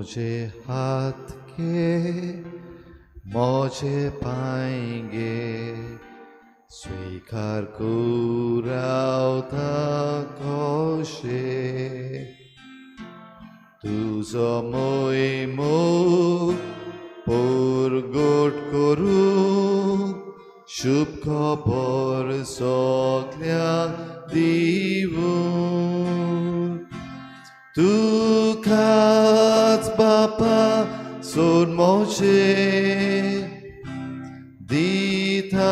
मुझे हाथ के मुझे पाएंगे स्वीकार कुरावता कोशे तुझो मोइमो पुरगोट करू शुभ खबर सगळ्यांक दिवू तुकाच बापा सोड मोचे दिता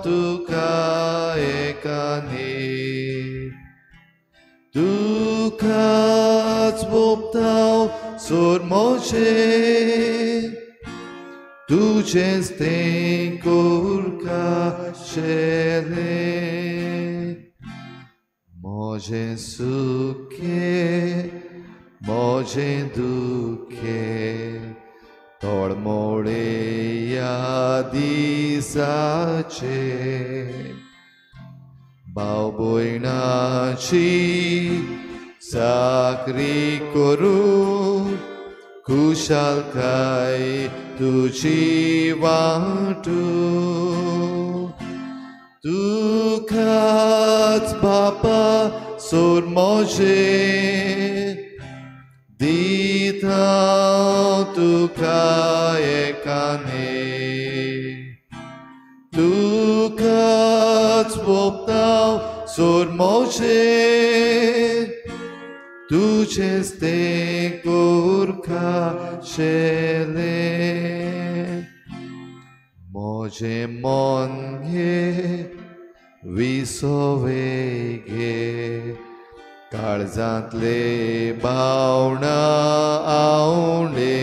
तुका एकाने तुकाच भोगताव सोड मोचे तुझेच तें कोरका शेले मोजे सुखे मोजे दुखे तोडमोडे या दिसाचे भाव भयणाची साकरी करून खुशालकाय तुझी वाटू तुकाच बापा सोड मोजे दिता तुका एकाने तुकाच भोगताव सोड मोजे तुझेच तें कोरका शेले मोजे मन घे विसोवेगे काळजांतले भावना आवडे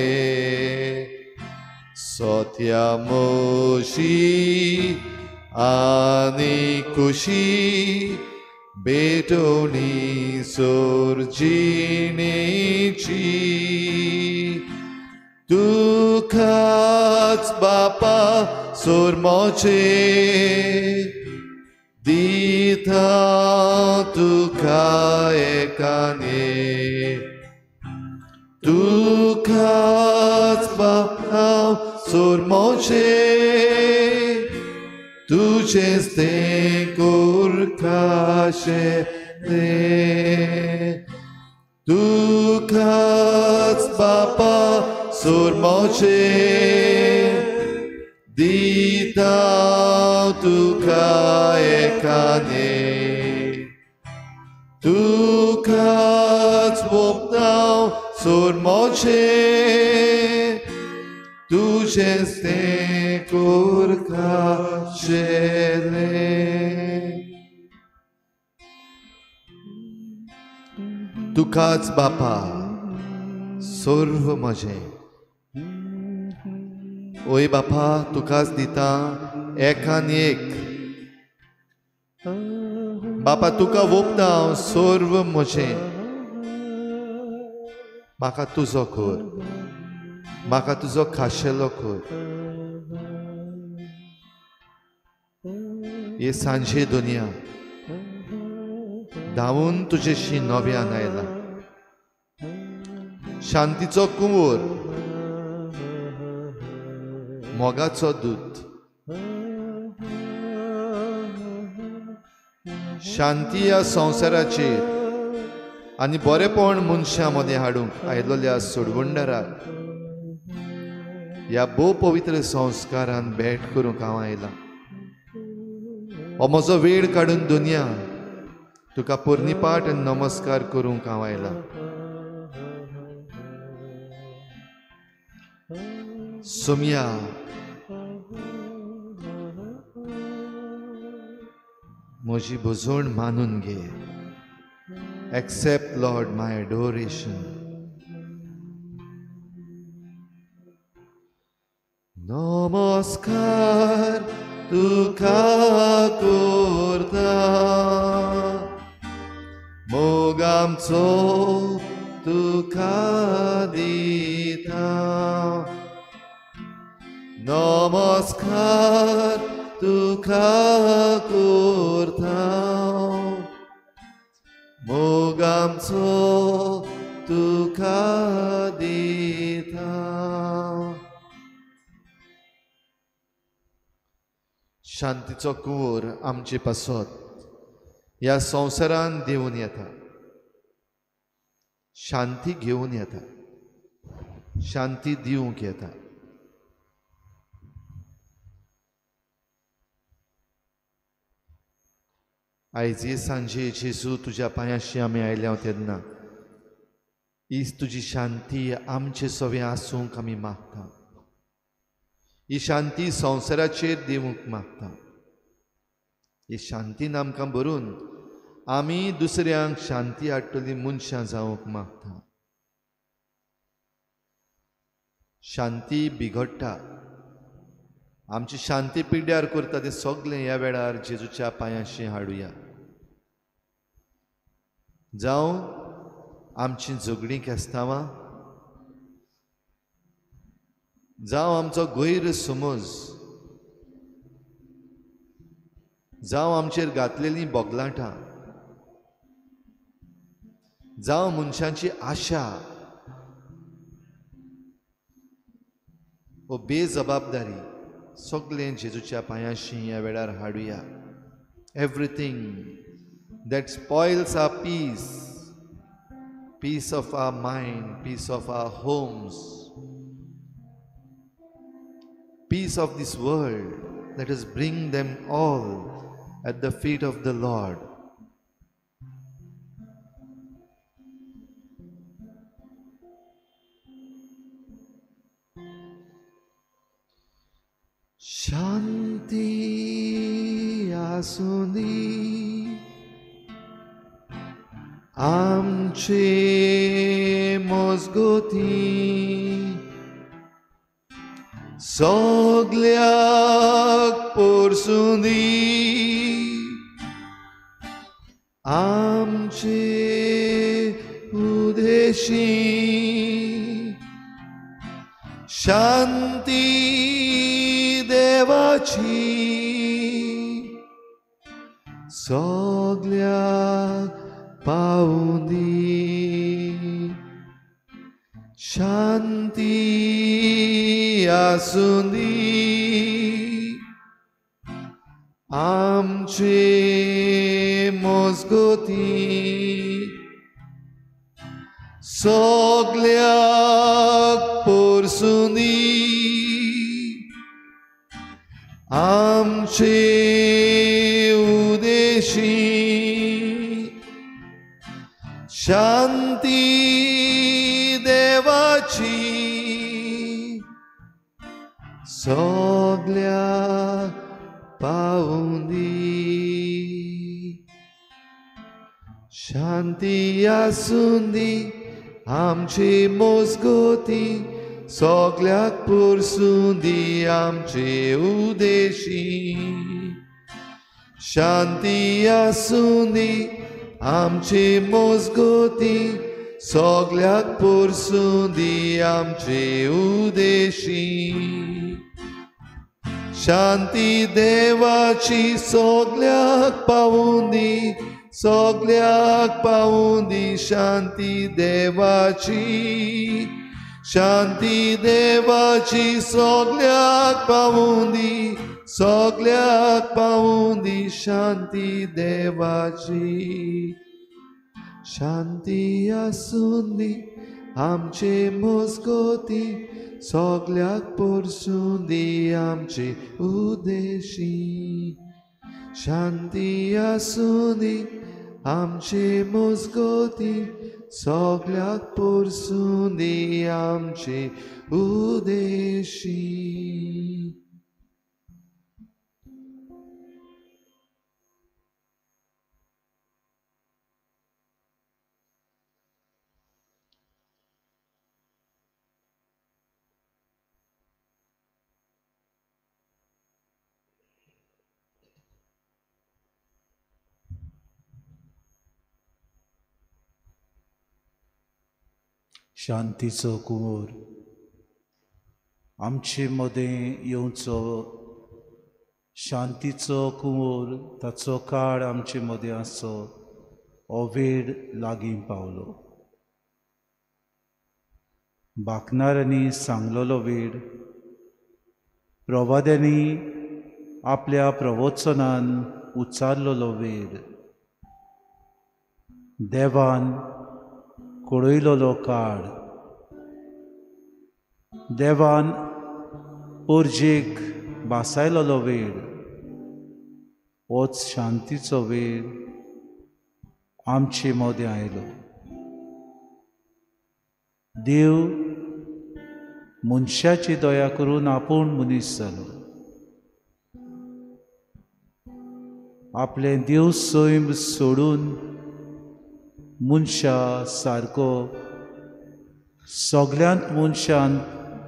सोत्या मोशी आनी खुशी बेटोनी सोर्जिणेची तुकाच बापा सोड मोचे दिता तुका एकाने तुकाच बापा सोड मोचे तुझेच तें कोरका शेले तुकाच बापा सोड मोचे दिता तुका एकाने तुकाच भोगताव सोड मोचे तुझेच तें कोरका शेले तुकाच बापा सर्व म्हजें ओय बापा तुकाच दिता एकान एक बापा तुका भोगता हांव सर्व म्हजें म्हाका तुजो कर म्हाका तुजो खाशेलो कर हे सांजे दुनिया धांवून तुजेशी नव्यान आयला शांतीचो कुंवर मोगाचो दूत शांती ह्या संवसाराचेर आनी बरेपण मनशां मदें हाडूंक आयलोल्या सोडवंडराक ह्या भोव पवित्र संस्कारान भेट करूंक हांव आयलां हो म्हजो वेळ काडून दुनिया तुका पोरनिपाट नमस्कार करूंक हांव आयलां सोम्या म्हजी भुजवण मानून घे एक्सेप्ट लॉर्ड माय एडोरेशन नमस्कार तुका करता मोग आमचो तुका दिता नमस्कार तुका करता मोग आमचो तुका दिता शांतीचो कुंवर आमचे पासत ह्या संवसारान देऊन येता, शांती घेवन येता, शांती दिवंक येता. आयज हे सांजे जेजू तुज्या पांयाशी आमी आयल्या तेन्ना ही तुजी शांती आमचे सवे आसूंक आमी मागता. ही शांती संवसाराचेर दिवंक मागता. ही शांतीन आमकां भरून आमी दुसऱ्यांक शांती हाडटलीं मनशां जावंक मागता. शांती बिगडटा, आमची शांती पिड्ड्यार करता तें सगळें ह्या वेळार जेजूच्या पांयाशी हाडुया. जावं आमची झगडीं केस्तांवां, जावं आमचो गैरसमज, जावं आमचेर घातलेलीं बोगलाटां, जावं मनशांची आशा वो बेजबाबदारी सगळें जेजूच्या पांयाशी ह्या वेळार हाडुया. Everything that spoils our peace, peace of our mind, peace of our homes, peace of this world, let us bring them all at the feet of the Lord. Shanti asuni आमचे मोजगोती सगळ्याक पोरसुंदी आमचे उदेशी शांती देवाची सगळ्याक पावुंदी शांती आसुंदी आमचे मोजगोती सगळ्याक पोरसुंदी आमचे उदेशी शांती देवाची सगळ्या पावुंदी शांती आसुंदी आमची मोजगोती सगळ्याक पोरसुंदी आमचे उदेशी शांती आसुंदी आमची मोजगोती सगळ्याक पोरसुंदी आमचे उदेशी शांती देवाची सगळ्याक पावुंदी सगळ्याक पावुंदी शांती देवाची शांती देवाची सगळ्याक पावुंदी सगळ्याक पावुंदी शांती देवाची शांती आसुंदी आमचे मोजगोती सगळ्याक पोरसुंदी आमचे उदेशी शांती आसुंदी आमचे मोजगोती सगळ्याक पोरसुंदी आमचे उदेशी. शांतीचो कुंवर आमचे मदें येवचो शांतीचो कुंवर ताचो काळ आमचे मदें आसो हो वेळ लागीं पावलो. बाकणाऱ्यांनी सांगलोलो वेळ प्रवाद्यांनी आपल्या प्रवचनान उच्चारलेलो वेद, देवान कळयलेलो काळ, देवान पोरजेक भासायलेलो वेळ, होच शांतीचो वेळ आमचे मदें आयलो. देव मनशाची दया करून आपूण मनीस जालो. आपले देव सैम सोडून मनशा सारको सगळ्यांत मनशान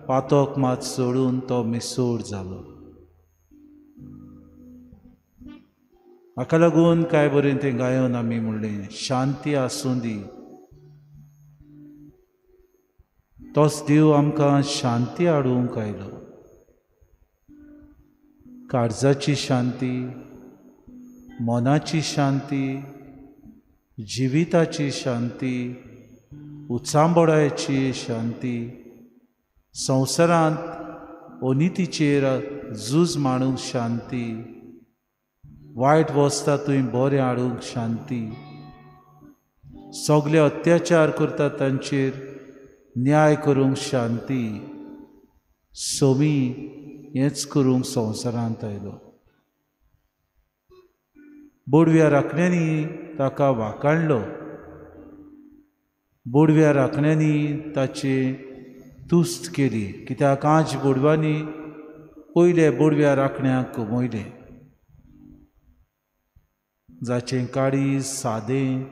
पातोक मात सोडून तो मिसोड जालो. हाका लागून काय बरें तें गायन आमी म्हणलें, शांती आसूं दी. तोच देव आमकां शांती हाडूंक आयलो. काळजाची शांती, मनाची शांती, जिविताची शांती, उचांबडायची शांती, संवसारांत अनितीचेर झूज मारूंक शांती, वायट वस्ता थंय बरें हाडूंक शांती, सगळे अत्याचार करतात तांचेर न्याय करूंक शांती, सोमी हेंच करूंक संवसारांत आयलो. बोडव्या राखण्यांनी ताका वाखाणलो, बोडव्या राखण्यांनी ताची तुस्त केली, कित्याक आज बोडवांनी पयले बोडव्या राखण्याक मोयले. जाचें काळीज सादें,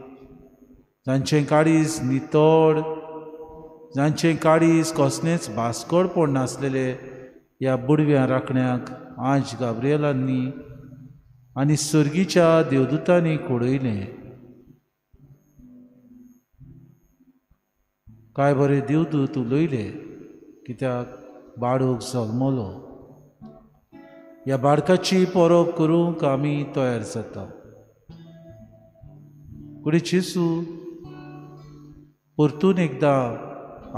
जांचें काळीज नितळ, जांचें काळीज कसलेंच भास्कोड पडनासलेले ह्या बुडव्या राखण्याक आज गाब्रिएलांनी आनी सर्गीच्या देवदूतांनी कळयलें. काय बरें देवदूत उलयले, कित्याक बाळूक जल्मलो. ह्या बाळकाची परब करूंक आमी तयार जाता. कुडी जेसू परतून एकदां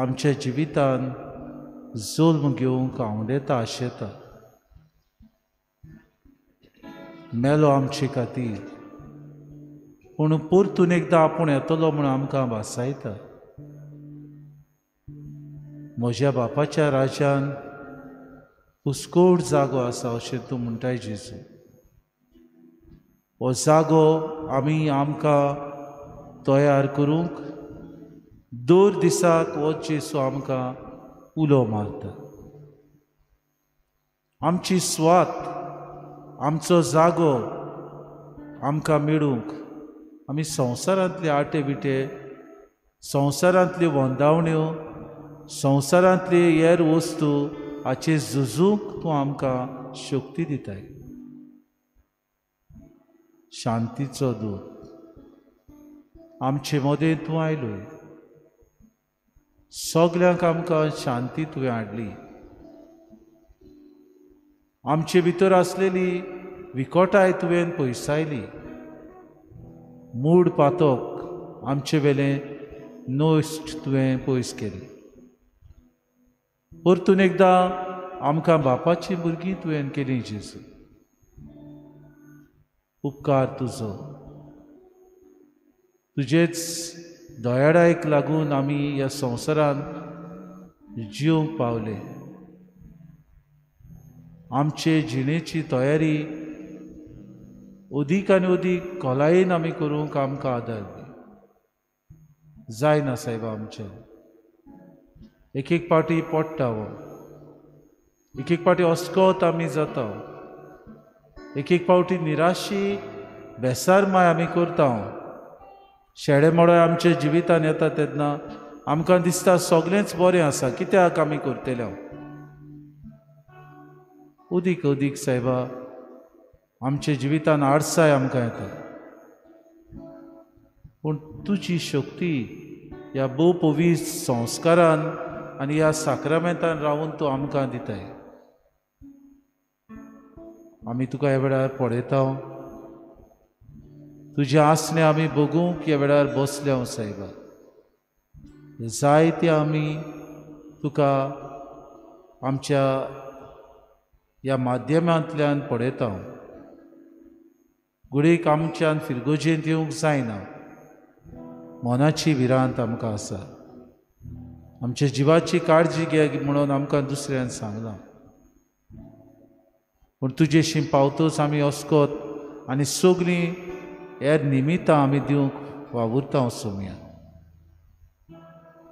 आमच्या जिवितान जल्म घेवंक आवडेता आशेता. मेलो आमचे खातीर, पूण परतून एकदां आपूण येतलो म्हूण आमकां भासायता. म्हज्या बापाच्या राज्यान पुस्कोळ जागो आसा अशें तूं म्हणटाय जेजू. हो जागो आमी आमकां तयार करूंक दर दिसाक हो जेजू आमकां उलो मारता. आमची स्वात, आमचो जागो आमकां मेळूंक आमी संवसारांतले आटे बिटे, संवसारांतल्यो वंदावण्यो, संवसारांतले हेर वस्तू हाचे झुजूंक तूं आमकां शक्ती दिताय. शांतीचो दूत आमचे मदें तूं आयलोय. सगल्यांक आमकां शांती तुवें हाडली. आमचे भितर आसलेली विकोटाय तुवें पयसायली. मूड पातोक आमचे वेलें नश्ट तुवें पयस केली. परतून एकदां आमकां बापाची भुरगीं तुवें केलीं जेजू. उपकार तुजो. तुजेच दयाळायक लागून आमी ह्या संवसारांत जिवंक पावले. आमचे जिणेची तयारी अदीक आनी अदीक खोलायेन आमी करूंक आमकां आदार दी. जायना सायब आमचें. एक एक पावटी पडटा हो, एक एक पावटी अस्कोत आमी जाता, एक एक पावटी निराशी बेसार माय आमी करता. शेडे मोडे आमच्या जिवितान येता तेन्ना आमकां दिसता सगळेंच बरें आसा, कित्याक आमी करतले. अदीक अदीक सायबा आमच्या जिवितान आडसाय आमकां येता. पूण तुजी शक्ती ह्या भोव पवित्र संस्कारान आनी ह्या साक्रामेंतान रावून तूं आमकां दिताय. आमी तुका ह्या वेळार पळयता. तुजे आसने आमी बगूंक ह्या वेळार बसल्या सायबा. जायते आमी तुका आमच्या ह्या माध्यमांतल्यान पळयता हांव. गुडीक आमच्यान फिरगोजेंत येवंक जायना. मनाची विरांत आमकां आसा. आमच्या जिवाची काळजी घे म्हणून आमकां दुसऱ्यान सांगलां. पूण तुजेशी पावतच आमी वचकोत आनी सगळीं हेर निमितां आमी दिवंक वावुरता वचोवया.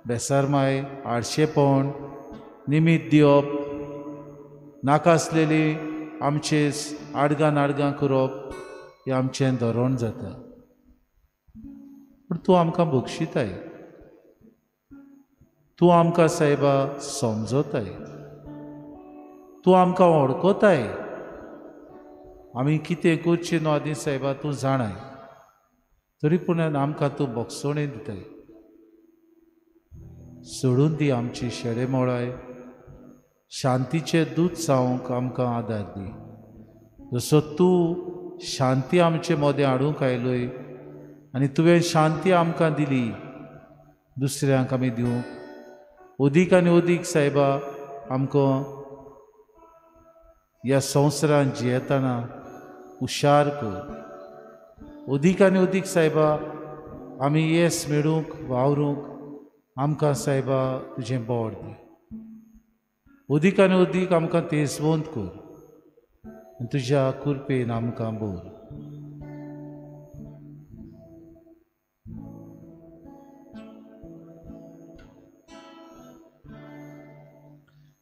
बेसारमाय, आडशेपण, निमीत दिवप, नाका आसलेली आमचे आडगां करप हें आमचें धोरण जाता. पूण तूं आमकां बक्षिताय. तूं आमकां सायबा समजोताय. तूं आमकां वळखताय. आमी कितें करचें न्हू आदी सायबा तूं जाणाय. तरी पूण आमकां तूं बोगसोणी दिताय. सोडून दी आमची शेडेमोळाय. शांतीचे दूत जावंक आमकां आदार दी. जसो तूं शांती आमचे मदें हाडूंक आयलोय आनी तुवें शांती आमकां दिली, दुसऱ्यांक आमी दिवंक अदीक आनी अदीक सायबा आमकां ह्या संवसारांत जियेतना हुशार कर. अदीक आनी अदीक सायबा आमी येस मेळूंक वावरूंक आमकां सायबा तुजें बोड दी. अदीक आनी अदीक आमकां तेजवंत कर आनी तुज्या कृपेन आमकां बोर.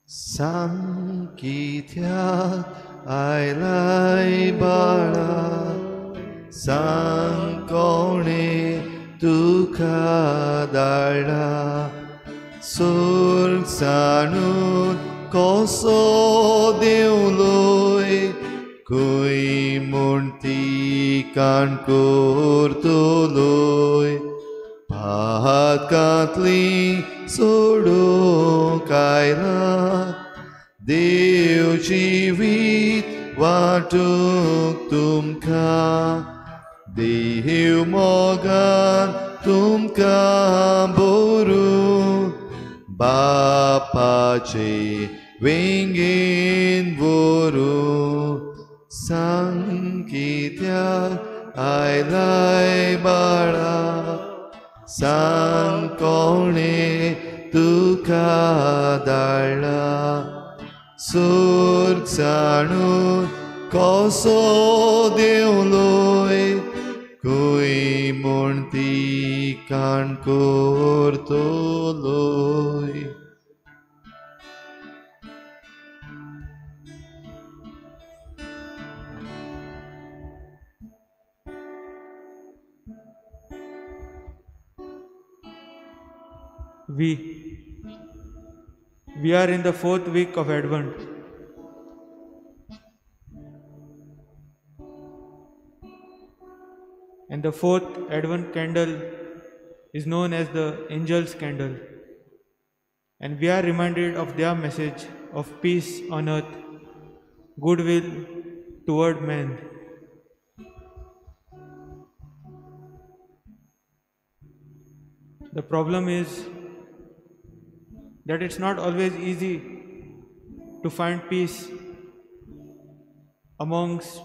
सांग कित्याक आयलाय बाळा, सांग कोणे तुका धाडला. स्वर्ग साणून कसो देवलोय, खंय म्हूण ती काण करतलोय. पातकांतली सोडूंक आयला, देव जिवीत वाटूंक तुमकां. देव मोगान तुमकां बोरू, बापाचे वेंगेन व्हरू. सांग कित्याक आयलाय बाळा, सांग कोणे तुका धाडला. स्वर्ग जाणून कसो देवलोय, खंय म्हूण ती काण करतलोय. We are in the 4th week of Advent. And the 4th Advent candle is known as the Angel's Candle. And we are reminded of their message of peace on earth, goodwill toward men. The problem is that it's not always easy to find peace amongst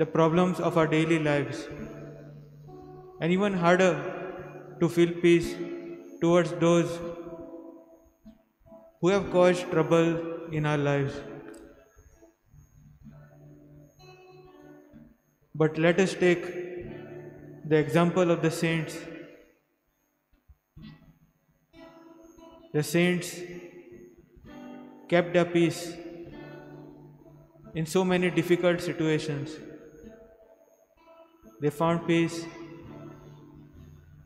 the problems of our daily lives, and even harder to feel peace towards those who have caused trouble in our lives. But let us take the example of the saints. The saints kept their peace in so many difficult situations. They found peace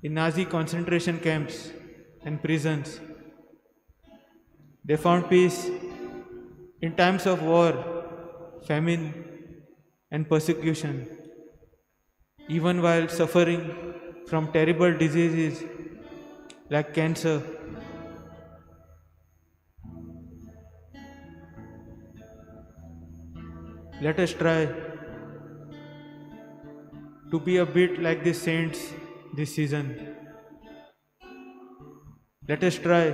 in Nazi concentration camps and prisons. They found peace in times of war, famine, and persecution, even while suffering from terrible diseases like cancer. Let us try to be a bit like the saints this season. Let us try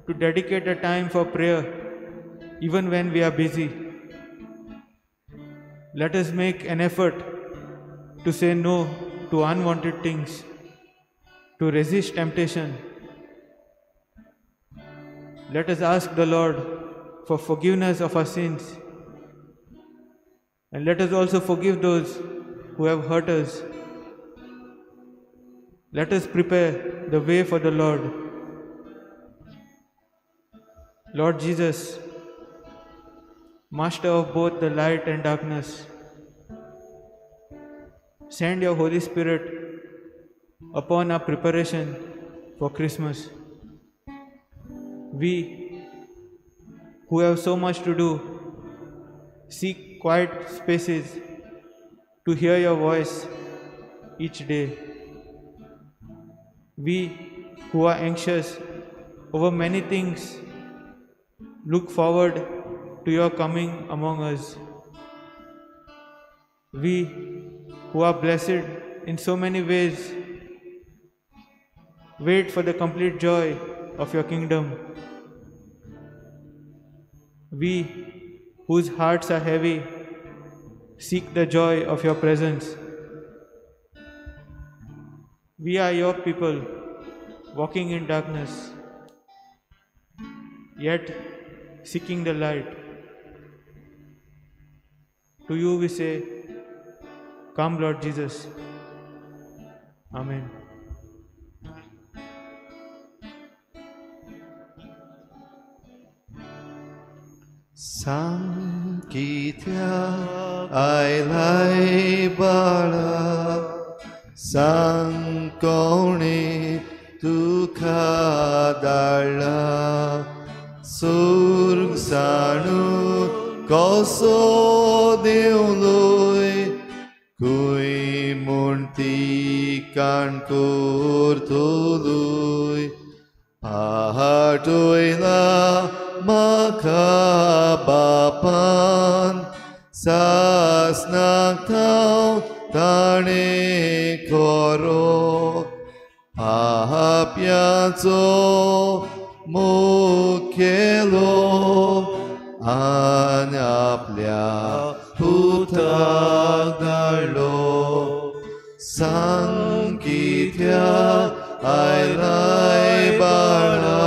to dedicate a time for prayer even when we are busy. Let us make an effort to say no to unwanted things, to resist temptation. Let us ask the Lord for forgiveness of our sins, and let us also forgive those who have hurt us. Let us prepare the way for the Lord. Lord Jesus, Master of both the light and darkness, send your Holy Spirit upon our preparation for Christmas. We who have so much to do seek quiet spaces to hear your voice each day. We who are anxious over many things look forward to your coming among us. We who are blessed in so many ways wait for the complete joy of your kingdom. We whose hearts are heavy seek the joy of your presence. We are your people walking in darkness, yet seeking the light. To you we say, come Lord Jesus. Amen. Sankitya ailai bala Sankone tukha dala Surg sanu koso deuloi Kui munti kankur tuloi Ahatoila makabapan Sasnaktau tane koro Ahapyazo mukelo Anyaplia hutagalo Sankitya ailai bara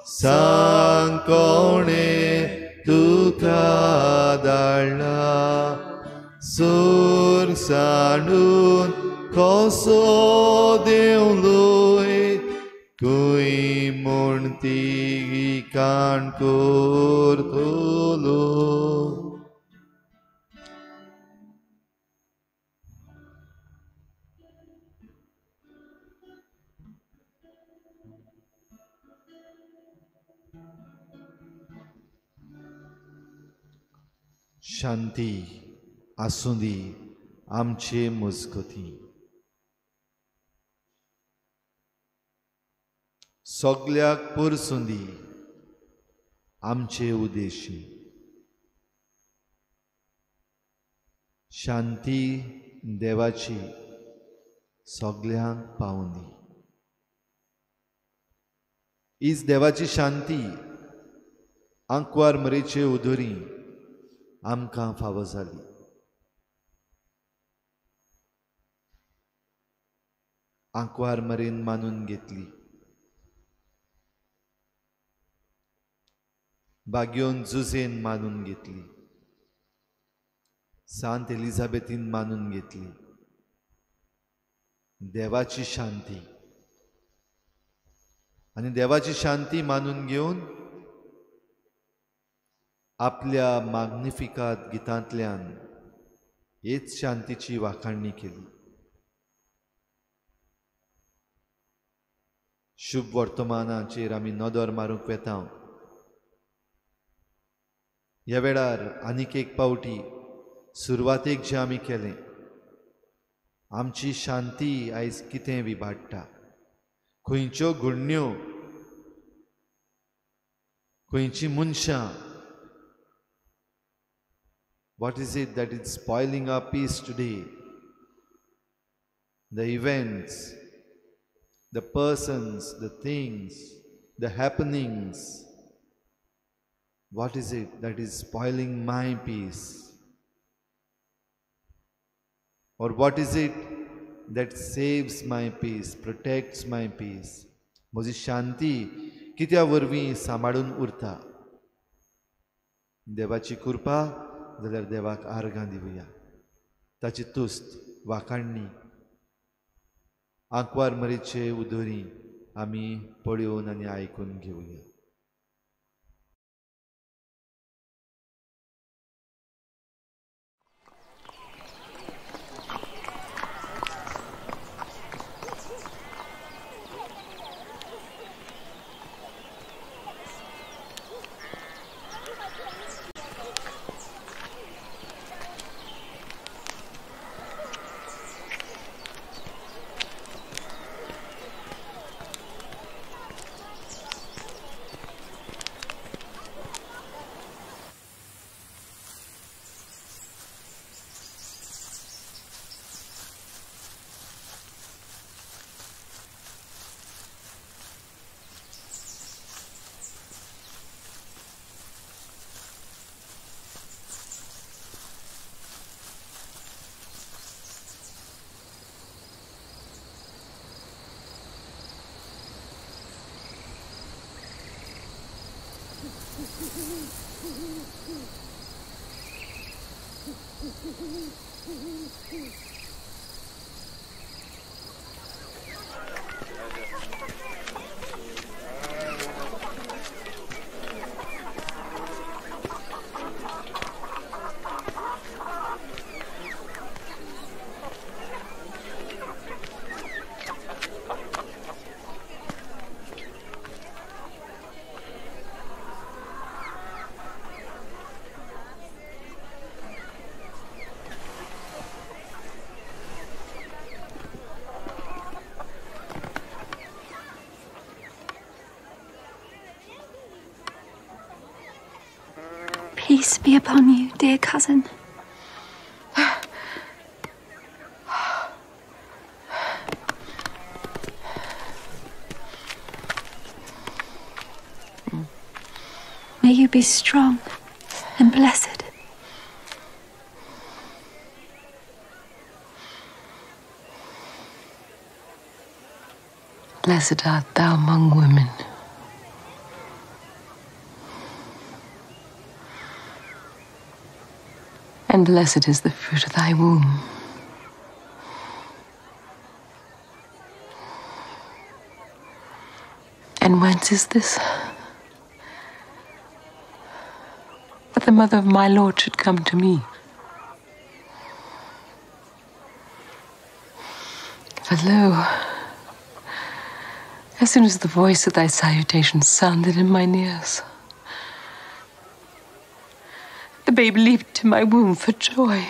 Sankone tukadala Sur sanun koso deuloi Kui murti kankur tulu शांती आसुंदी आमचे मजगती सगळ्याक परसुंदी आमचे उद्देशी शांती देवाची सगळ्यांक पावंदी हीच देवाची शांती आंकवार मरेचे उदोरी आमकां फावो जाली आंकवार मरेन मानून घेतली बाग्योन जुजेन मानून घेतली सांत एलिझाबेथीन मानून घेतली देवाची शांती आनी देवाची शांती मानून घेवन आपल्या मॅग्निफिकात गितांतल्यान हेच शांतीची वाखाणणी केली शुभ वर्तमानाचेर आमी नदर मारूंक वेता ह्या वेळार आनीक एक पावटी सुरवातेक जें आमी केलें आमची शांती आयज कितें विबाडटा खंयच्यो घडण्यो खंयचीं मनशां What is it that is spoiling our peace today? The events, the persons, the things, the happenings. What is it that is spoiling my peace? Or what is it that saves my peace, protects my peace? म्हजी शांती कित्या वरवीं सांबाळून उरता. देवाची कृपा जाल्यार देवाक आर्गां दिवया. ताची तुस्त वाखाणणी आंकवार मरीचे उदोरी आमी पळयोवन आनी आयकून घेवया. Peace be upon you, dear cousin. May you be strong and blessed. Blessed art thou among women. And blessed is the fruit of thy womb. And whence is this? That the mother of my Lord should come to me. For lo, as soon as the voice of thy salutation sounded in mine ears, the babe leaped to my womb for joy.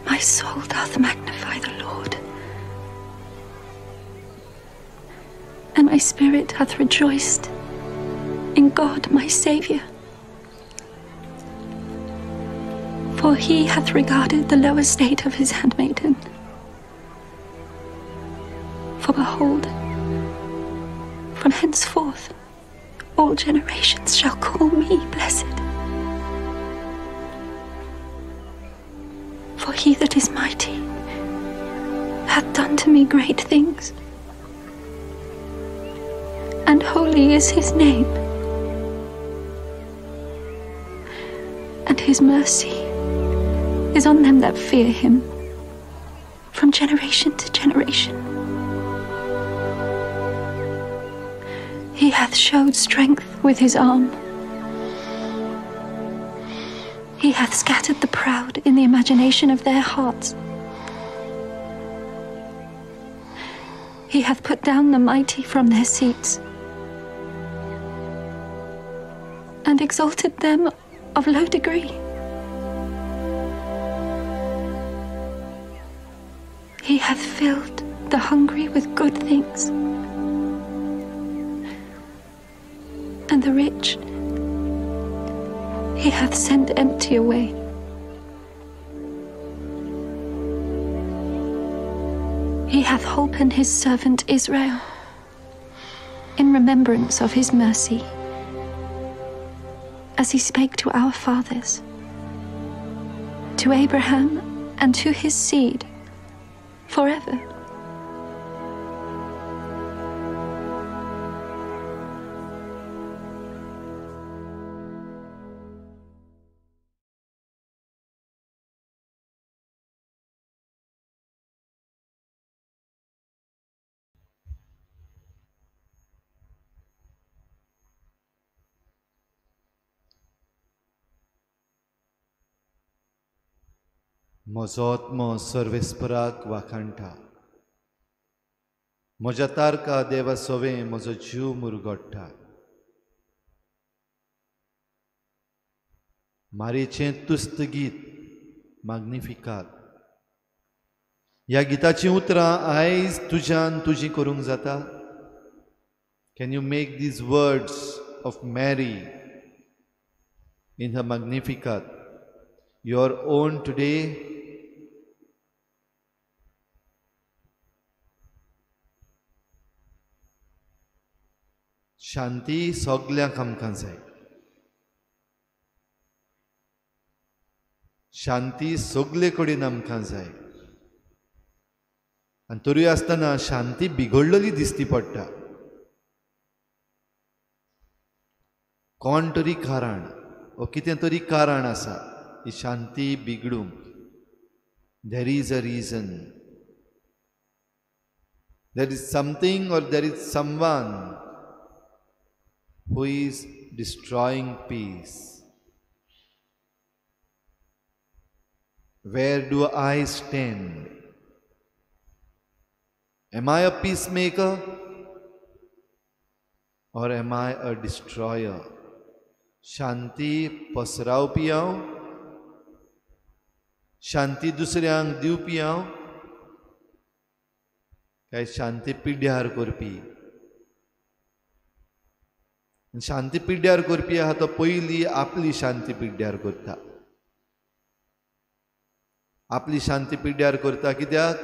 My soul doth magnify the Lord, and my spirit hath rejoiced in God my Saviour. For he hath regarded the low estate of his handmaiden. For behold, from henceforth all generations shall call me blessed. For he that is mighty hath done to me great things, and holy is his name, and his mercy is on them that fear him from generation to generation. He hath showed strength with his arm. He hath scattered the proud in the imagination of their hearts. He hath put down the mighty from their seats, and exalted them of low degree. He hath filled the hungry with good things, and the rich he hath sent empty away. He hath holpen his servant Israel in remembrance of his mercy, as he spake to our fathers, to Abraham and to his seed forever. म्हजो आत्मो सर्वेस्पराक वाखाणटा. म्हज्या तारका देवा सोवे म्हजो जीव मुरगोडटा. मारेचें तुस्त गीत मॅग्निफिकात. ह्या गिताचीं उतरां आयज तुज्यान तुजी करूंक जाता? Can you make these words of Mary in her Magnificat your own today? शांती सगळ्यांक आमकां जाय. शांती सगळे कडेन आमकां जाय. आनी तरी आसतना शांती बिगडलेली दिसती पडटा. कोण तरी कारण वा कितें तरी कारण आसा ही शांती बिगडूंक. There is a reason. There is something or there is someone who is destroying peace. Where do I stand? Am I a peacemaker or am I a destroyer? शांती पसरावपी हांव, शांती दुसऱ्यांक दिवपी हांव, काय शांती पिड्ड्यार करपी? शांती पिड्ड्यार करपी आहा तो पयली आपली शांती पिड्ड्यार करता. आपली शांती पिड्ड्यार करता कित्याक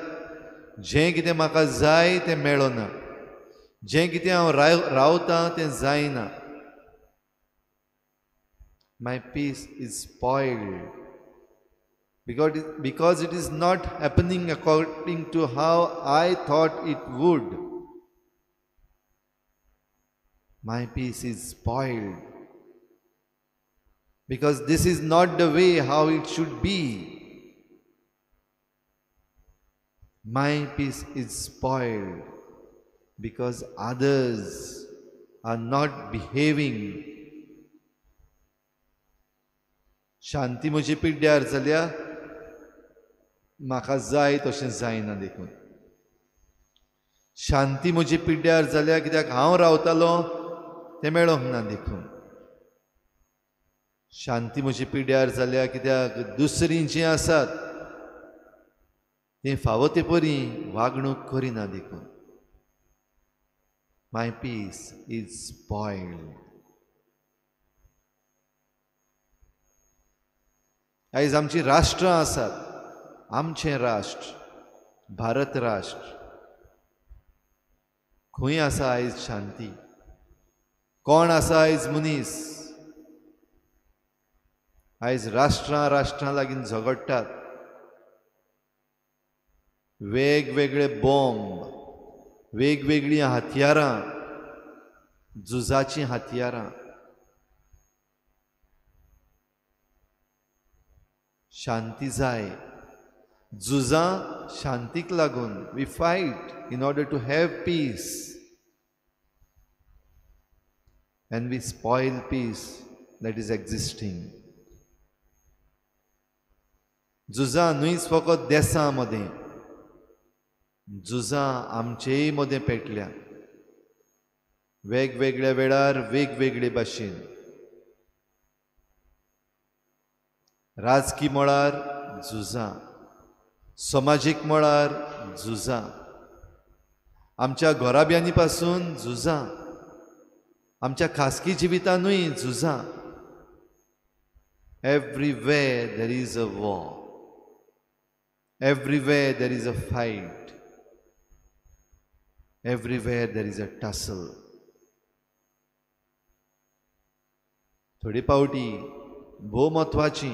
जें कितें म्हाका जाय तें मेळना. जें कितें हांव रावतां तें जायना. My peace is spoiled because it is not happening according to how I thought it would. My peace is spoiled because this is not the way how it should be. My peace is spoiled because others are not behaving. शांती म्हजी पिड्ड्यार जाल्या, म्हाका जाय तशें जायना देखून. शांती म्हजी पिड्ड्यार जाल्या कित्याक हांव रावतालो तें मेळोंक ना देखून. शांती म्हजी पिड्ड्यार जाल्या कित्याक दुसरीं जीं आसात तीं फावो ते परी वागणूक करिना देखून. My peace is spoiled. आयज आमची राष्ट्रां आसात. आमचें राष्ट्र भारत राष्ट्र. खंय आसा आयज शांती? कोण आसा आयज मनीस? आयज राष्ट्रां लागीं झगडटात. वेगवेगळे बॉम्ब, वेगवेगळीं हातयारां, झुजाचीं हातयारां. शांती जाय. झुजां शांतीक लागून. We fight in order to have peace. And we spoil peace that is existing. झुजां न्हूच फकत देसां मदें, झुजां आमचेय मदें पेटल्या. वेगवेगळ्या वेळार वेगवेगळे भाशेन. राजकीय मळार झुजां, समाजीक मळार झुजां, आमच्या घोराब्यांनी पासून झुजां, आमच्या खासगी जिवितांतूय झुजां. Everywhere there is a war. Everywhere there is a fight. Everywhere there is a tussle. थोडी पावटी भोव महत्वाची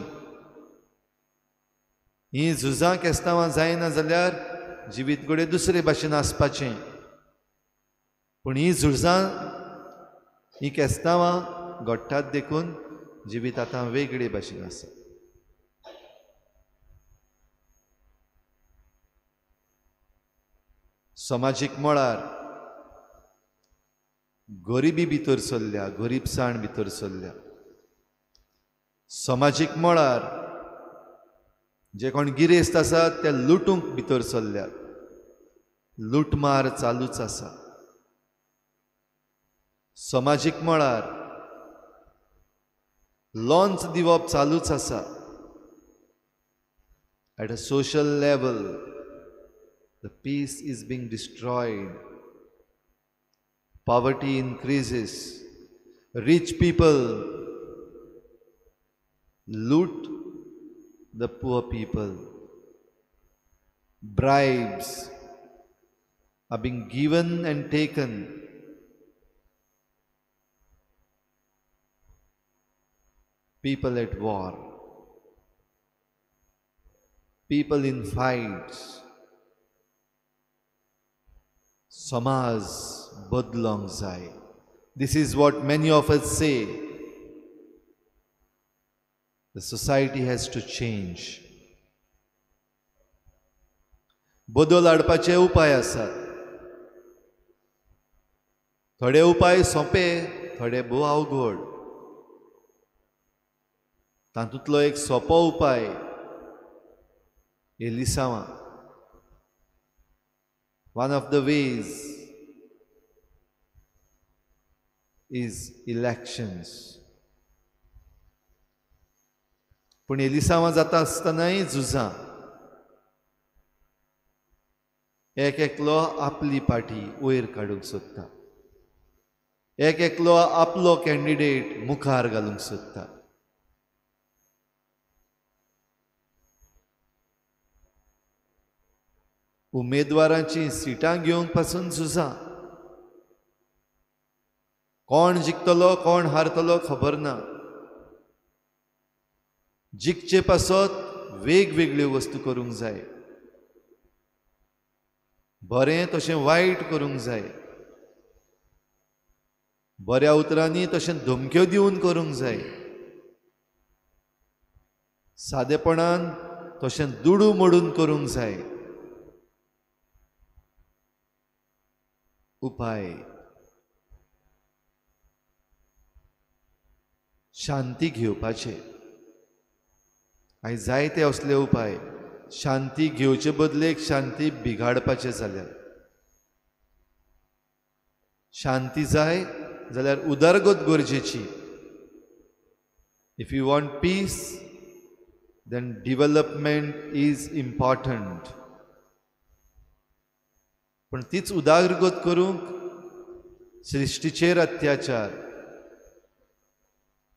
ही झुजां केस्तांवां जायना जाल्यार जिवीत घडये दुसरे भाशेन आसपाचें. पूण ही झुजां ही केस्तांवां घडटात देखून जिवीत आतां वेगळे भाशेन आसा. समाजीक मळार गरिबी भितर चल्ल्या, गरीबसाण भितर चल्ल्या. समाजीक मळार जे कोण गिरेस्त आसात ते लुटूंक भितर चल्ल्यात. लुटमार चालूच आसा. समाजीक मळार लॉन्स दिवप चालूच आसा. At a social level, the peace is being destroyed. Poverty increases. Rich people loot the poor people. Bribes are being given and taken. People at war. People in fights. Samaj badlong jai. This is what many of us say. The society has to change. बदल हाडपाचे उपाय आसात. थोडे उपाय सोंपे, थोडे भोव अवघड. तातूंतलो एक सोपो उपाय एलिसांवां. One of the ways is elections. पूण एलिसांवां जाता आसतनाय झुजां. एक एकलो आपली पार्टी वयर काडूंक सोदता. एक एकलो आपलो कॅन्डिडेट मुखार घालूंक सोदता. उमेदवारांची सिटां घेवंक पासून झुजां. कोण जिखतलो कोण हारतलो खबर ना. जिखचे पासत वेगवेगळ्यो वस्तू करूंक जाय. बरें तशें वायट करूंक जाय. बऱ्या उतरांनी तशें धमक्यो दिवन करूंक जाय. सादेपणान तशें दुडू मोडून करूंक जाय. उपाय शांती घेवपाचे. आयज जायते असले उपाय. शांती घेवचे बदलेक शांती बिगाडपाचे जाल्यार. शांती जाय जाल्यार उदरगत गरजेची. If you want piece then development is important. पण तीच उदारगत करूंक सृष्टीचेर अत्याचार,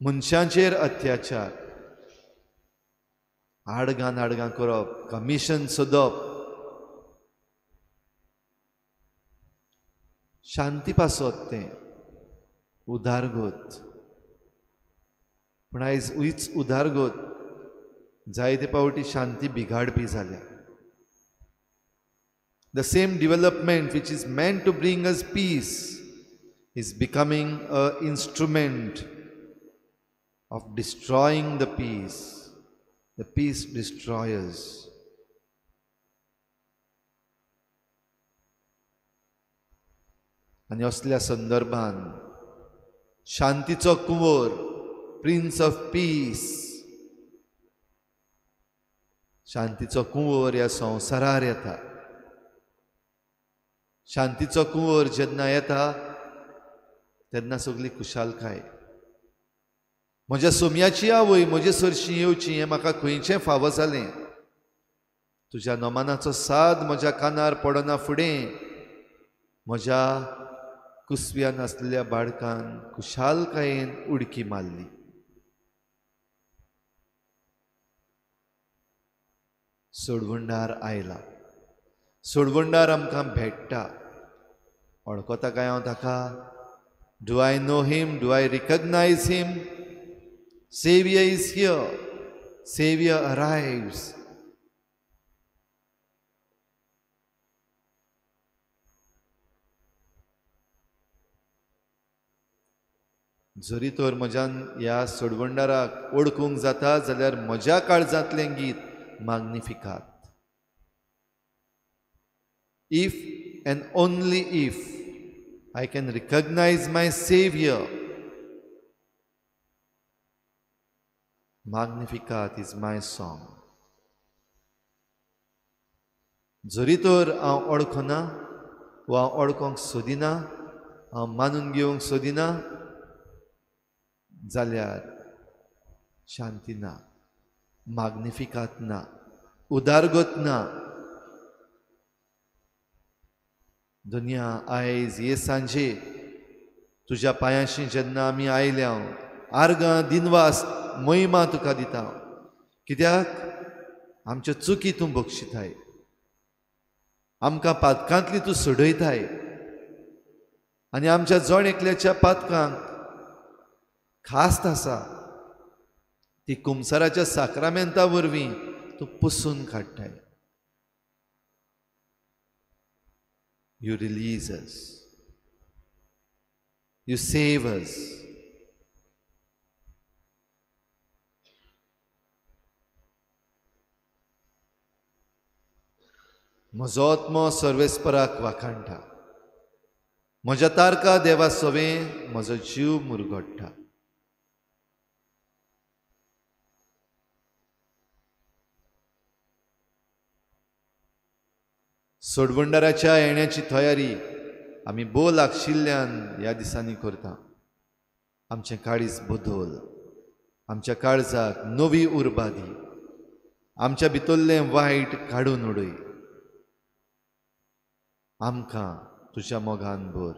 मनशांचेर अत्याचार, आडगां करप, कमिशन सोदप, शांती पासत तें उदारगत. पण आयज हीच उदारगत जायते पावटी शांती बिगाडपी जाल्या. The same development which is meant to bring us peace is becoming an instrument of destroying the peace destroyers. आणि असल्या संदर्भान शांतीचो कुंवर, प्रिन्स ऑफ पीस, शांतीचो कुंवर ह्या संवसारार येता. शांतीचो कुंवर जेन्ना येता तेन्ना सगळी खुशालकाय. म्हज्या सोम्याची आवय म्हजे सरशी येवची हें म्हाका खंयचें फावो जालें. तुज्या नोमानाचो साद म्हज्या कानार पडना फुडें. म्हज्या कुसव्यान आसलेल्या बाळकान खुशालकायेन उडकी मारली. सोडवंडार आयला. सोडवंडार आमकां भेटता. वळखता काय हांव ताका? Do I know him? Do I recognize him? Savior is here. Savior arrives. जरी तर म्हज्यान ह्या सोडवंडाराक ओळखूंक जाता जाल्यार म्हज्या काळजांतलें गीत माग्निफिकात. If and only if I can recognize my Savior, Magnificat is my song. जरी तर हांव ओळखना वा हांव ओळखोंक सोदिना, हांव मानून घेवंक सोदिना जाल्यार शांती ना, माग्निफिकात ना, उदारगत ना. दुनिया आयज हे सांजे तुज्या पांयाशी जेन्ना आमी आयल्या, आर्गां दिनवास महिमा तुका दिता. कित्याक आमच्यो चुकी तूं बक्षिताय, आमकां पातकांतली तूं सोडयताय आनी आमच्या जण एकल्याच्या पातकांक खास्त आसा ती कुमसाराच्या साक्रामेंता वरवीं तूं पुसून काडटाय. You release us. You save us. म्हजो आत्मो सर्वेस्पराक वाखाणटा. म्हज्या तारका देवा सोवें म्हजो जीव मुरगोडटा. सोडवंडाराच्या येण्याची तयारी आमी भोव लागशिल्ल्यान ह्या दिसांनी करता. आमचें काळीज बदल, आमच्या काळजाक नवी उर्बा दी, आमच्या भितरलें वायट काडून उडय. आमकां तुज्या मोगान भर.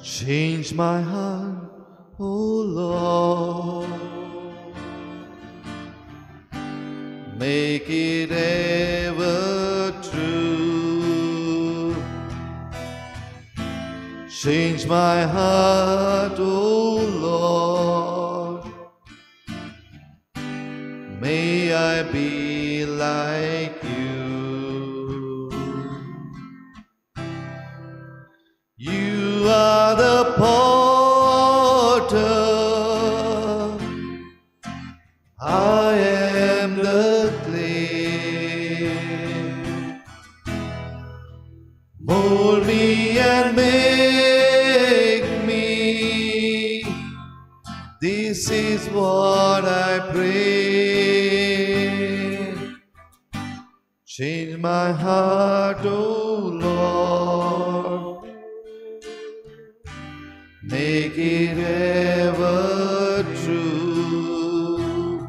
Change my heart, O Lord. Make it ever true. Change my heart, O Lord. May I be like you. You are the potter, I am the clay. Mold me and make me, this is what I pray. Change my heart, O Lord. Make it ever true.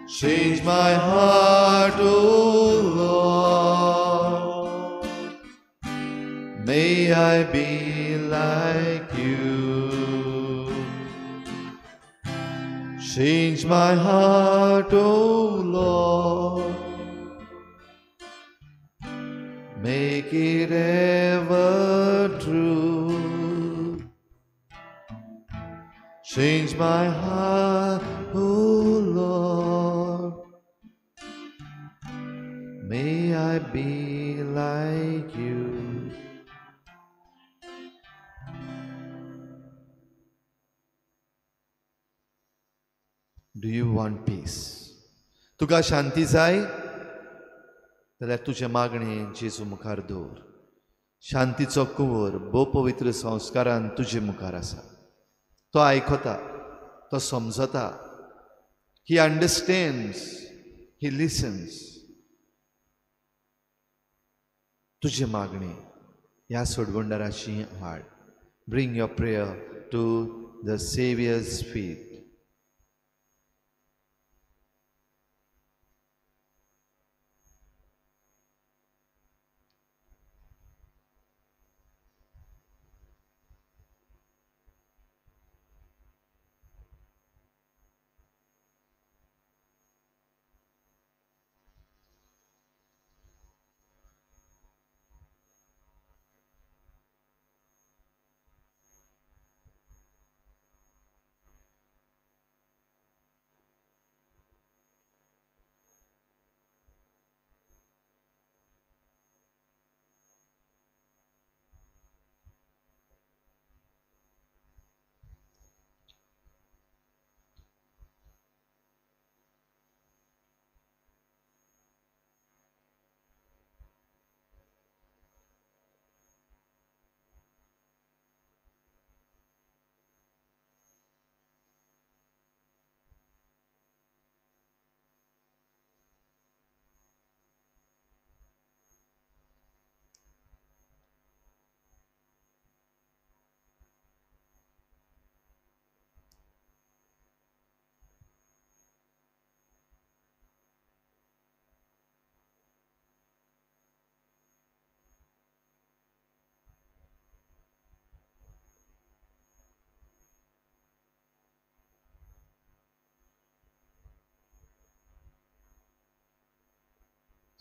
Change my heart, O Lord. May I be like you. Change my heart, O Lord. Make it ever true. Change my heart, O Lord. May I be like you. Do you want peace? तुका शांती जाय जाल्यार तुजे मागणे जेजू मुखार दवर. शांतीचो कुंवर भोव पवित्र संस्कारान तुजे मुखार आसा. तो आयकता, तो समजता. He understands, he listens. तुजे मागणे ह्या सोडवंडाराची हाड. Bring your prayer to the Savior's feet.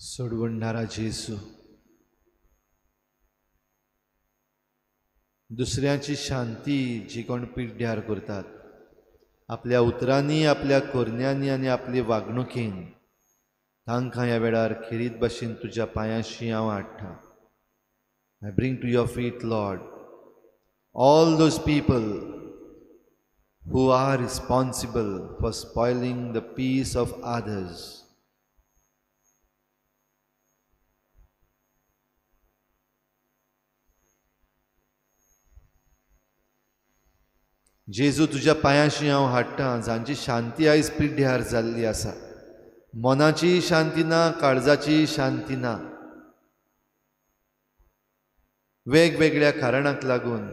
सोडवणारा जेजू, दुसऱ्याची शांती जी कोण पिड्ड्यार करतात, आपल्या उतरांनी, आपल्या कोरण्यांनी आनी आपले वागणुकेन तांकां ह्या वेळार खेरीत भाशेन तुज्या पांयाशी हांव हाडटां. I bring to your feet, Lord, all those people who are responsible for spoiling the peace of others. जेजू, तुज्या पांयाशी हांव हाडटां, जांची शांती आयज पिड्ड्यार जाल्ली आसा. मनाची शांती ना, काळजाची शांती ना. वेगवेगळ्या कारणांक लागून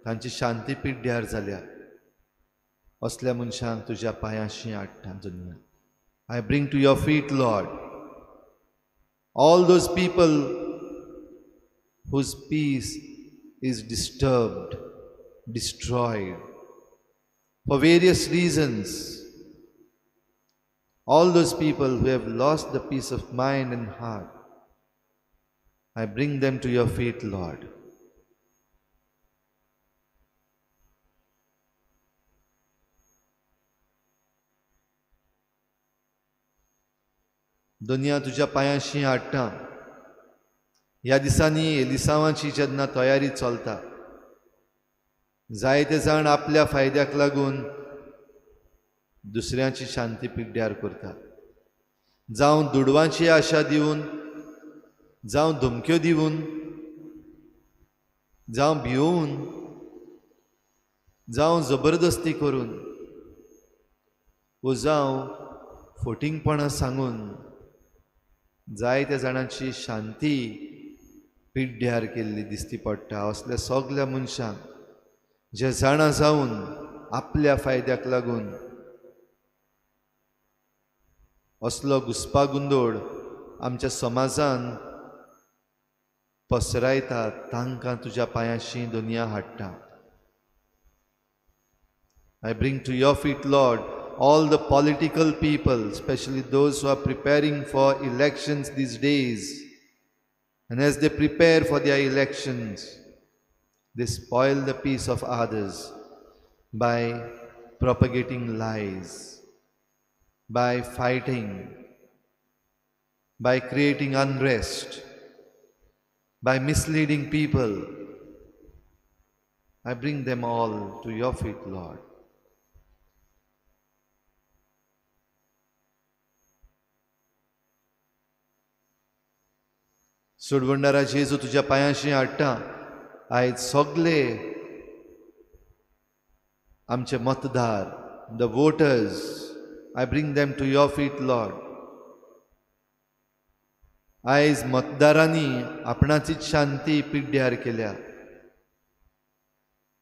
तांची शांती पिड्ड्यार जाल्या. असल्या मनशांक तुज्या पांयाशी हाडटां दुनिया. I bring to your feet, Lord, all those people whose peace is disturbed, destroyed for various reasons. All those people who have lost the peace of mind and heart, I bring them to your feet, Lord. दुनिया तुज्या पांयाशी हाडटां. ह्या दिसांनी एलिसांवाची जेन्ना तयारी चलता, जायते जाण आपल्या फायद्याक लागून दुसऱ्याची शांती पिड्ड्यार करतात. जावं दुडवांची आशा दिवन, जावं धमक्यो दिवन, जावं भिवून, जावं जबरदस्ती करून, वा जावं फटींगपणां सांगून जायत्या जाणांची शांती पिड्ड्यार केल्ली दिसती पडटा. असल्या सगल्या मनशांक जे जाणा जावन आपल्या फायद्याक लागून असलो घुसपागोंदळ आमच्या समाजान पसरायता, तांकां तुज्या पांयाशी दुनिया हाडटा. I bring to your feet, Lord, all the political people, especially those who are preparing for elections these days. And as they prepare for their elections, they spoil the peace of others by propagating lies, by fighting, by creating unrest, by misleading people. I bring them all to your feet, Lord. सोडवणारा जेजू, तुज्या पांयाशी हाडटां. आयज सगळे आमचे मतदार, the voters, I bring them to your feet, lord. आयज मतदारांनी आपणाचीच शांती पिड्ड्यार केल्या.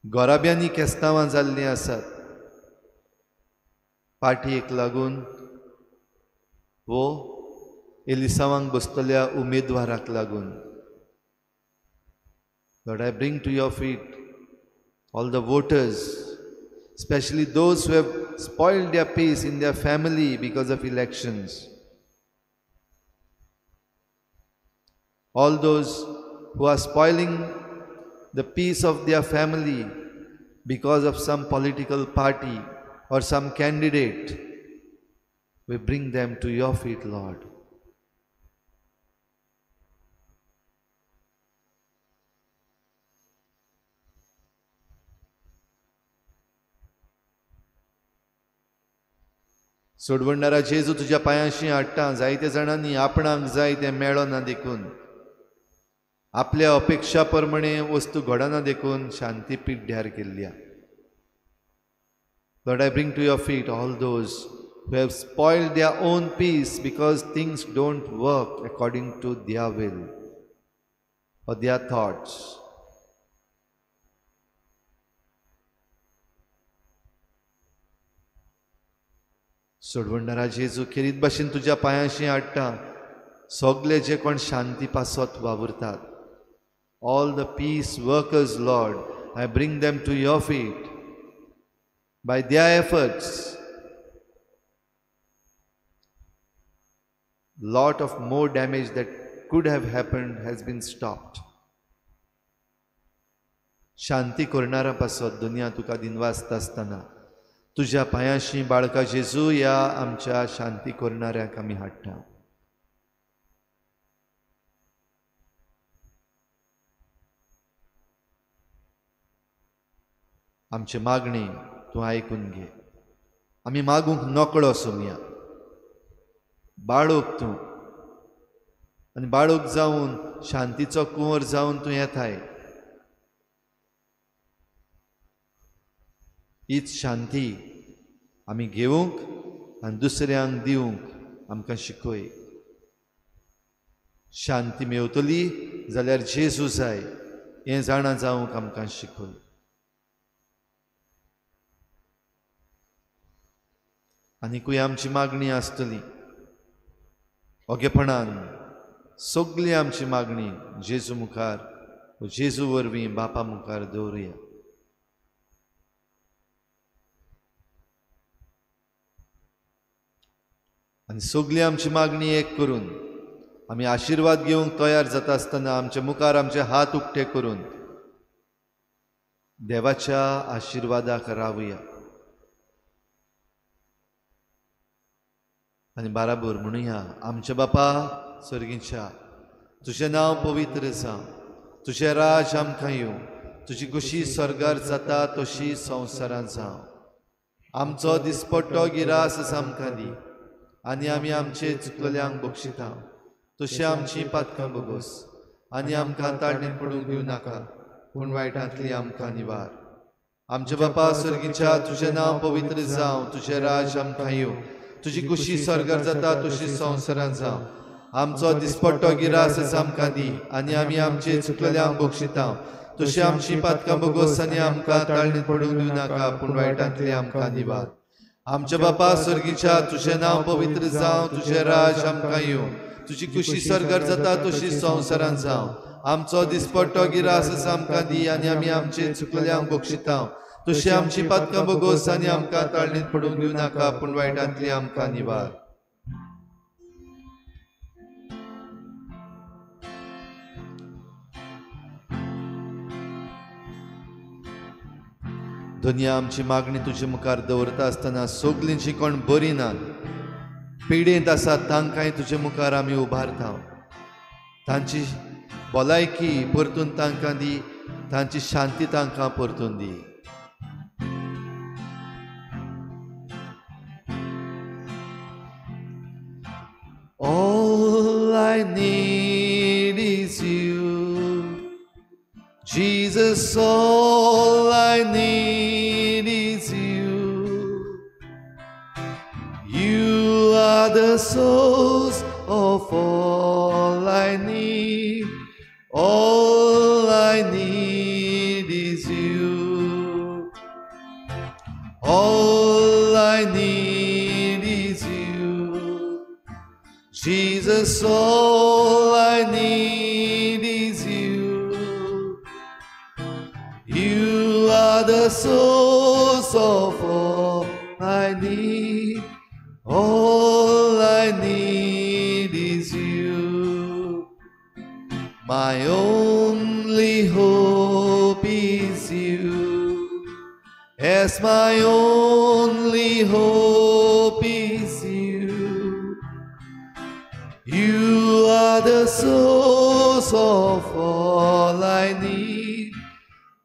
गोराब्यांनी केस्तांवां जाल्लीं आसात पार्टयेक लागून, वो एलिसांवांक बसतल्या उमेदवाराक लागून. Lord, I bring to your feet all the voters, especially those who have spoiled their peace in their family because of elections. All those who are spoiling the peace of their family because of some political party or some candidate, we bring them to your feet, Lord. सोडवणारा जेजू, तुज्या पांयाशी हाडटां. जायत्या जाणांनी आपणाक जाय तें मेळना देखून, आपल्या अपेक्षा प्रमाणे वस्तू घडना देखून शांती पिड्ड्यार केल्ल्या. Lord, I bring to your feet all those who have spoiled their own peace because things don't work according to their will or their thoughts. सोडवणारा जेजू, खेरीत भाशेन तुज्या पांयाशी हाडटां. सगळे जे कोण शांती पासत वावुरतात, all the peace workers, Lord, I bring them to your feet. By their efforts, lot of more damage that could have happened has been stopped. शांती करणारा पासत दुनिया तुका दिनवासता आसतना तुझ्या पांयाशी बाळका जेजू या आमच्या शांती करणाऱ्याक आमी हाडटा. आमची मागणी तूं आयकून घे. आमी मागूंक नकळो सोमया. बाळोक तूं आनी बाळोक जावन शांतीचो कुंवर जावन तूं येताय. हीच शांती आमी घेवंक आनी दुसऱ्यांक दिवंक आमकां शिकय. शांती मेवतली जाल्यार जेजू जाय हें जाणा जावंक आमकां शिकय. आनीकूय आमची मागणी आसतली. ओगेपणान सगळी आमची मागणी जेजू मुखार जेजू वरवीं बापा मुखार दवरुया. आनी सगळी आमची मागणी एक करून आमी आशिर्वाद घेवंक तयार जाता आसतना आमच्या मुखार आमचे हात उक्ते करून देवाच्या आशिर्वादाक रावया. आनी बाराबर म्हणुया, आमचे बापा सर्गीच्या, तुजें नांव पवित्र जावं, तुजें राज आमकां येवं, तुजी कुशी स्वर्गार जाता तशी संवसारांत जावं. आमचो दिसपट्टो गिरास आमकां दी आनी आमी आमचे चुकलेल्यांक बक्षिता तशी आमची पातकां बगोस आनी आमकां ताळणेंत पडूंक दिवं नाका पूण वायटांतली आमकां निवार. आमचे बापा सर्गीच्या, तुजें नांव पवित्र जावं, तुजें राज आमकां येवं, तुजी कुशी स्वर्गार जाता तशी संवसारांत जावं. आमचो दिसपट्टो गिरास आमकां दी आनी आमी आमचे चुकलेल्यांक बक्षिता तशी आमची पातकां बगोस आनी आमकां ताळणेंत पडूंक दिवं नाका पूण वायटांतली आमकां निवार. आमचे बापा स्वर्गीच्या, तुजें नांव पवित्र जावं, तुजें राज आमकां येवं, तुजी कुशी स्वर्गार जाता तशी संवसारांत जावं. आमचो दिसपट्टो गिरास आमकां दी आनी आमी आमचे चुकलेल्यांक बक्षिता तशी आमची पातकां बगोस आनी आमकां ताळणेंत पडूंक दिवं नाका पूण वायटांतली आमकां निवार. दुनिया आमची मागणी तुजे मुखार दवरता आसतना सगलींची कोण बरी नात, पिडेंत आसात तांकांय तुजे मुखार आमी उबारता. तांची भलायकी परतून तांकां दी, तांची शांती तांकां परतून दी. All I need is you, Jesus. All I need is you. You are the source of all I need. All I need is you. All I need is you, Jesus. All I need is you. You are the source of all I need. All I need is you. My only hope is you. Yes, my only hope is you. You are the source of all I need.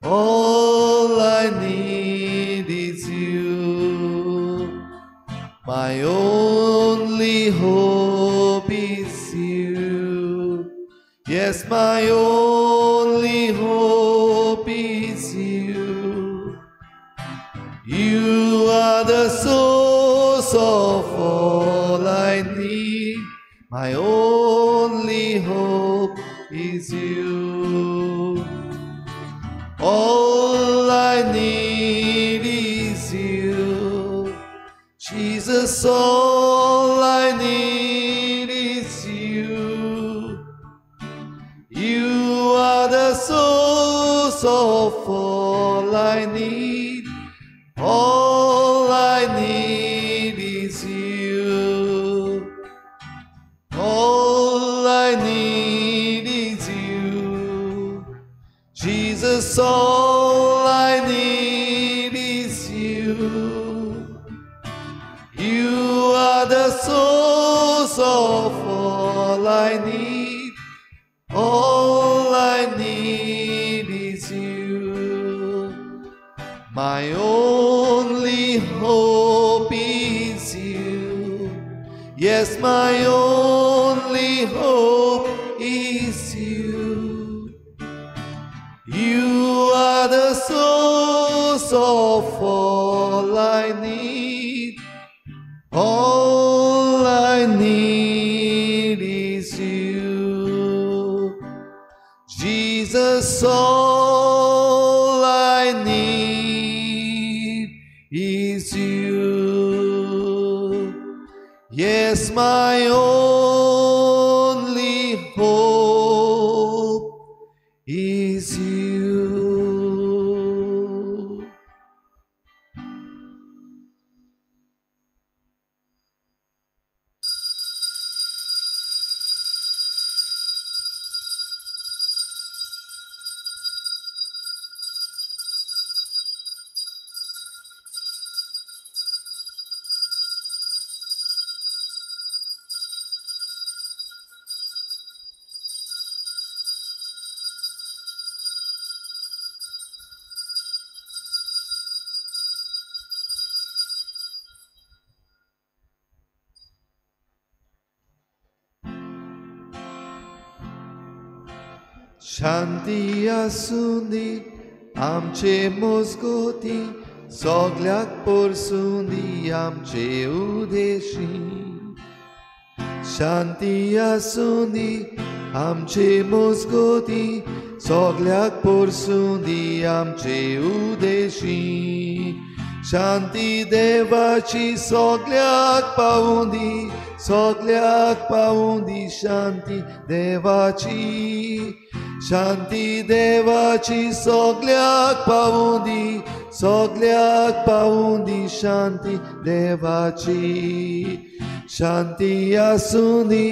All I need is you. My only hope is you. Yes, my only hope is you. You are the source of all I need. My only hope is you. All I need is you, Jesus. All I need is you. You are the source of all I need. All I need is you. All only hope is you. Yes, my only hope is you. You are the source of all I need. All I need is you. Jesus, all I need is you. Yes, my only hope is you. शांती आसूंदी आमचे मजगती सगळ्याक परसूंदी आमचे उदेशी शांती आसूंदी आमचे मजगती सगळ्याक परसूंदी आमचे उदेशी शांती देवाची सगळ्याक पावुंदी शांती देवाची सगळ्याक पावुंदी शांती देवाची शांती आसूंदी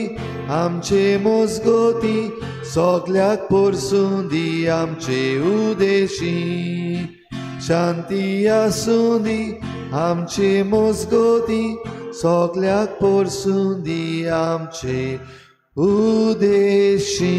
आमचे मजगती सगळ्याक परसूंदी आमचे उदेशी शांती आसूंदी आमचे मजगती सगळ्याक परसूंदी आमचे उदेशी